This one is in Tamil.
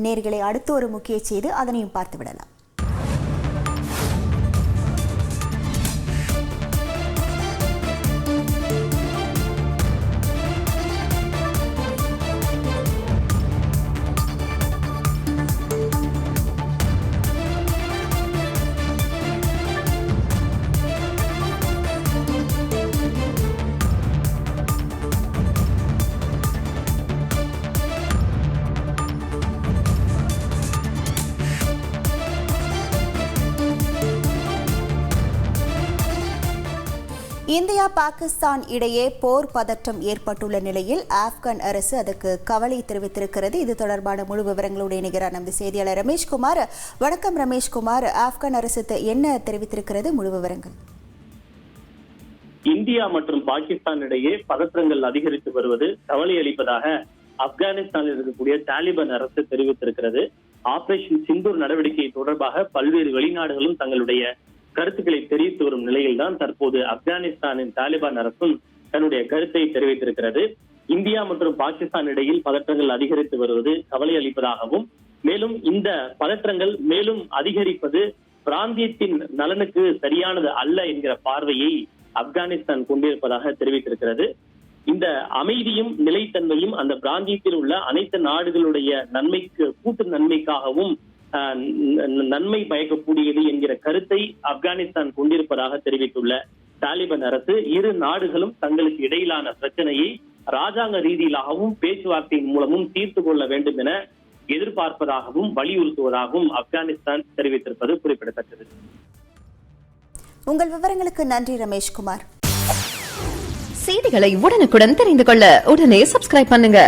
நேர்களை அடுத்து ஒரு முக்கிய செய்தி, அதனையும் பார்த்துவிடலாம். இந்தியா பாகிஸ்தான் இடையே போர் பதற்றம் ஏற்பட்டுள்ள நிலையில் ஆப்கான் அரசு அதற்கு கவலை தெரிவித்திருக்கிறது. இது தொடர்பான முழு விவரங்களோடு இணைகிறார் நமது செய்தியாளர் ரமேஷ்குமார். வணக்கம் ரமேஷ்குமார், ஆப்கான் அரசு என்ன தெரிவித்திருக்கிறது, முழு விவரங்கள்? இந்தியா மற்றும் பாகிஸ்தான் இடையே பதற்றங்கள் அதிகரித்து வருவது கவலை அளிப்பதாக ஆப்கானிஸ்தானில் இருக்கக்கூடிய தாலிபான் அரசு தெரிவித்திருக்கிறது. ஆபரேஷன் சிந்தூர் நடவடிக்கை தொடர்பாக பல்வேறு வெளிநாடுகளும் தங்களுடைய கருத்துக்களை தெரிவித்து வரும் நிலையில்தான் தற்போது ஆப்கானிஸ்தானின் தாலிபான் அரசும் தன்னுடைய கருத்தை தெரிவித்திருக்கிறது. இந்தியா மற்றும் பாகிஸ்தான் இடையில் பதற்றங்கள் அதிகரித்து வருவது கவலை அளிப்பதாகவும், மேலும் இந்த பதற்றங்கள் மேலும் அதிகரிப்பது பிராந்தியத்தின் நலனுக்கு சரியானது அல்ல என்கிற பார்வையை ஆப்கானிஸ்தான் கொண்டிருப்பதாக தெரிவித்திருக்கிறது. இந்த அமைதியும் நிலைத்தன்மையும் அந்த பிராந்தியத்தில் உள்ள அனைத்து நாடுகளுடைய நன்மைக்கு, கூட்டு நன்மைக்காகவும் நன்மை பயக்கக்கூடியது என்கிற கருத்தை ஆப்கானிஸ்தான் கொண்டிருப்பதாக தெரிவித்துள்ள தாலிபான் அரசு இரு நாடுகளும் தங்களுக்கு இடையிலான பிரச்சனையை ராஜாங்க ரீதியிலாகவும் பேச்சுவார்த்தையின் மூலமும் தீர்த்து கொள்ள வேண்டும் என எதிர்பார்ப்பதாகவும் வலியுறுத்துவதாகவும் ஆப்கானிஸ்தான் தெரிவித்திருப்பது குறிப்பிடத்தக்கது. உங்கள் விவரங்களுக்கு நன்றி ரமேஷ்குமார். செய்திகளை உடனுக்குடன் தெரிந்து கொள்ள உடனே சப்ஸ்கிரைப் பண்ணுங்க.